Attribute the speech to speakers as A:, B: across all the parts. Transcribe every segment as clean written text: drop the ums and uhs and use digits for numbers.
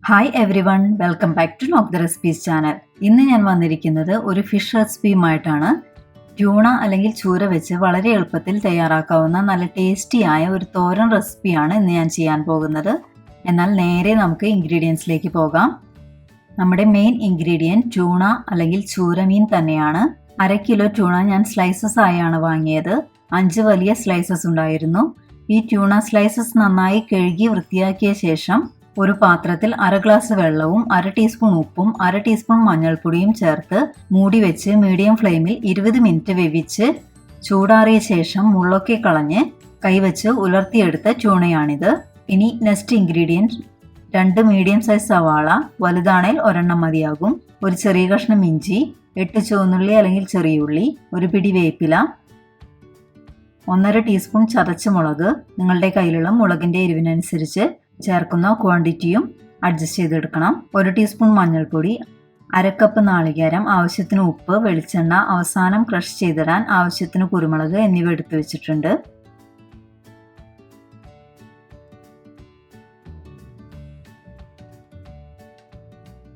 A: Hi everyone, welcome back to knock the recipes channel. ഇന്ന് ഞാൻ വന്നിരിക്കുന്നത് ഒരു ഫിഷ് റെസിപ്പിയുമായിട്ടാണ്. ട്യൂണ അല്ലെങ്കിൽ ചൂര വെച്ച് വളരെ എളുപ്പത്തിൽ തയ്യാറാക്കാവുന്ന നല്ല ടേസ്റ്റിയായ ഒരു തോരൻ റെസിപ്പിയാണ് ഇന്ന് ഞാൻ ചെയ്യാൻ പോകുന്നത്. എന്നാൽ നേരെ നമുക്ക് ഇൻഗ്രീഡിയൻസിലേക്ക് പോകാം. നമ്മുടെ മെയിൻ ഇൻഗ്രീഡിയൻറ്റ് ട്യൂണ അല്ലെങ്കിൽ ചൂര മീൻ തന്നെയാണ്. 1/2 കിലോ ട്യൂണ ഞാൻ സ്ലൈസസ് ആയാണ് വാങ്ങിയത്. 5 വലിയ സ്ലൈസസ് ഉണ്ടായിരുന്നു. ഈ ട്യൂണ സ്ലൈസസ് നന്നായി കഴുകി വൃത്തിയാക്കിയ ശേഷം ഒരു പാത്രത്തിൽ 1/2 ഗ്ലാസ് വെള്ളവും 1/2 ടീസ്പൂൺ ഉപ്പും 1/2 ടീസ്പൂൺ മഞ്ഞൾപ്പൊടിയും ചേർത്ത് മൂടി വെച്ച് മീഡിയം ഫ്ലെയിമിൽ 20 മിനിറ്റ് വേവിച്ച് ചൂടാറിയ ശേഷം മുള്ളൊക്കെ കളഞ്ഞ് കൈവച്ച് ഉലർത്തിയെടുത്ത ട്യൂണയാണിത്. ഇനി നെക്സ്റ്റ് ഇൻഗ്രീഡിയൻറ്റ് 2 മീഡിയം സൈസ് സവാള, വലുതാണേൽ ഒരെണ്ണം മതിയാകും, ഒരു ചെറിയ കഷ്ണം ഇഞ്ചി, 8 ചുവന്നുള്ളി അല്ലെങ്കിൽ ചെറിയ ഉള്ളി, ഒരു പിടി വേപ്പില, 1/2 ടീസ്പൂൺ ചതച്ച മുളക്, നിങ്ങളുടെ കയ്യിലുള്ള മുളകിൻ്റെ എരിവിനനുസരിച്ച് ചേർക്കുന്ന ക്വാണ്ടിറ്റിയും അഡ്ജസ്റ്റ് ചെയ്തെടുക്കണം. 1 ടീസ്പൂൺ മഞ്ഞൾപ്പൊടി, 1/2 കപ്പ് നാളികേരം, ആവശ്യത്തിന് ഉപ്പ്, വെളിച്ചെണ്ണ, അവസാനം ക്രഷ് ചെയ്തിടാൻ ആവശ്യത്തിന് കുരുമുളക് എന്നിവ എടുത്തു വെച്ചിട്ടുണ്ട്.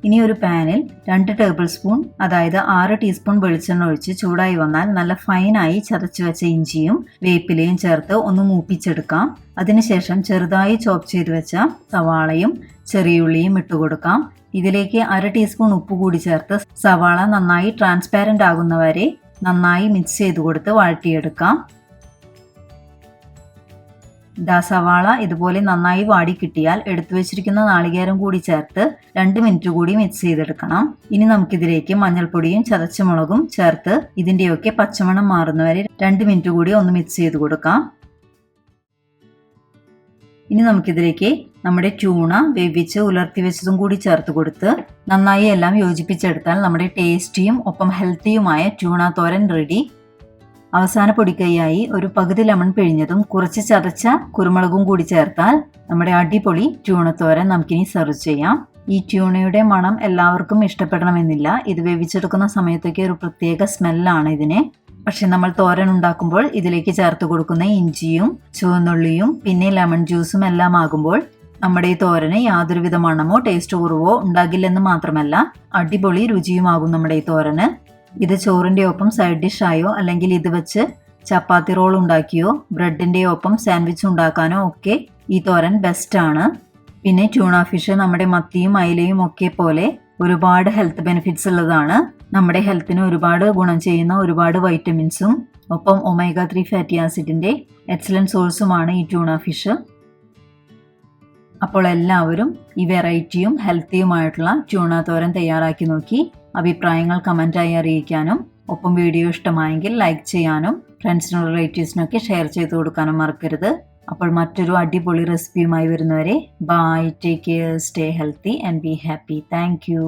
A: ഇനി ഒരു പാനിൽ 2 ടേബിൾ സ്പൂൺ അതായത് 6 ടീസ്പൂൺ വെളിച്ചെണ്ണ ഒഴിച്ച് ചൂടായി വന്നാൽ നല്ല ഫൈനായി ചതച്ചു വെച്ച ഇഞ്ചിയും വേപ്പിലയും ചേർത്ത് ഒന്ന് മൂപ്പിച്ചെടുക്കാം. അതിനുശേഷം ചെറുതായി ചോപ്പ് ചെയ്ത് വെച്ച സവാളയും ചെറിയുള്ളിയും ഇട്ടുകൊടുക്കാം. ഇതിലേക്ക് 1/2 ടീസ്പൂൺ ഉപ്പ് കൂടി ചേർത്ത് സവാള നന്നായി ട്രാൻസ്പാരൻ്റ് ആകുന്നവരെ നന്നായി മിക്സ് ചെയ്ത് കൊടുത്ത് വഴറ്റിയെടുക്കാം. സവാള ഇതുപോലെ നന്നായി വാടി കിട്ടിയാൽ എടുത്തു വെച്ചിരിക്കുന്ന നാളികേരം കൂടി ചേർത്ത് 2 മിനിറ്റ് കൂടി മിക്സ് ചെയ്തെടുക്കണം. ഇനി നമുക്കിതിലേക്ക് മഞ്ഞൾപ്പൊടിയും ചതച്ച മുളകും ചേർത്ത് ഇതിൻ്റെയൊക്കെ പച്ചമണം മാറുന്നവരെ 2 മിനിറ്റ് കൂടി ഒന്ന് മിക്സ് ചെയ്ത് കൊടുക്കാം. ഇനി നമുക്കിതിലേക്ക് നമ്മുടെ ട്യൂണ വേവിച്ച് ഉലർത്തി വെച്ചതും കൂടി ചേർത്ത് കൊടുത്ത് നന്നായി എല്ലാം യോജിപ്പിച്ചെടുത്താൽ നമ്മുടെ ടേസ്റ്റിയും ഒപ്പം ഹെൽത്തിയുമായ ട്യൂണ തോരൻ റെഡി. അവസാന പൊടിക്കൈയായി ഒരു പകുതി ലെമൺ പിഴിഞ്ഞതും കുറച്ച് ചതച്ച കുരുമുളകും കൂടി ചേർത്താൽ നമ്മുടെ അടിപൊളി ട്യൂണത്തോരൻ നമുക്കിനി സെർവ് ചെയ്യാം. ഈ ട്യൂണയുടെ മണം എല്ലാവർക്കും ഇഷ്ടപ്പെടണമെന്നില്ല. ഇത് വേവിച്ചെടുക്കുന്ന സമയത്തൊക്കെ ഒരു പ്രത്യേക സ്മെല്ലാണ് ഇതിന്. പക്ഷെ നമ്മൾ തോരൻ ഉണ്ടാക്കുമ്പോൾ ഇതിലേക്ക് ചേർത്ത് കൊടുക്കുന്ന ഇഞ്ചിയും ചുവന്നുള്ളിയും പിന്നെ ലെമൺ ജ്യൂസും എല്ലാം ആകുമ്പോൾ നമ്മുടെ ഈ തോരന് യാതൊരുവിധ മണമോ ടേസ്റ്റ് കുറവോ ഉണ്ടാകില്ലെന്ന് മാത്രമല്ല അടിപൊളി രുചിയുമാകും നമ്മുടെ ഈ തോരന്. ഇത് ചോറിൻ്റെ ഒപ്പം സൈഡ് ഡിഷായോ അല്ലെങ്കിൽ ഇത് വെച്ച് ചപ്പാത്തി റോൾ ഉണ്ടാക്കിയോ ബ്രെഡിൻ്റെ ഒപ്പം സാൻഡ്വിച്ച് ഉണ്ടാക്കാനോ ഒക്കെ ഈ തോരൻ ബെസ്റ്റാണ്. പിന്നെ ട്യൂണ ഫിഷ് നമ്മുടെ മത്തിയും അയിലയും ഒക്കെ പോലെ ഒരുപാട് ഹെൽത്ത് ബെനിഫിറ്റ്സ് ഉള്ളതാണ്. നമ്മുടെ ഹെൽത്തിന് ഒരുപാട് ഗുണം ചെയ്യുന്ന ഒരുപാട് വൈറ്റമിൻസും ഒപ്പം ഒമേഗ 3 ഫാറ്റി ആസിഡിൻ്റെ എക്സലൻറ്റ് സോഴ്സുമാണ് ഈ ട്യൂണ ഫിഷ്. അപ്പോൾ എല്ലാവരും ഈ വെറൈറ്റിയും ഹെൽത്തിയുമായിട്ടുള്ള ട്യൂണ തോരൻ തയ്യാറാക്കി നോക്കി അഭിപ്രായങ്ങൾ കമൻറ്റായി അറിയിക്കാനും ഒപ്പം വീഡിയോ ഇഷ്ടമായെങ്കിൽ ലൈക്ക് ചെയ്യാനും ഫ്രണ്ട്സിനും റിലേറ്റീവ്സിനൊക്കെ ഷെയർ ചെയ്ത് കൊടുക്കാനും മറക്കരുത്. അപ്പോൾ മറ്റൊരു അടിപൊളി റെസിപ്പിയുമായി വരുന്നവരെ bye, take care, stay healthy and be happy. Thank U.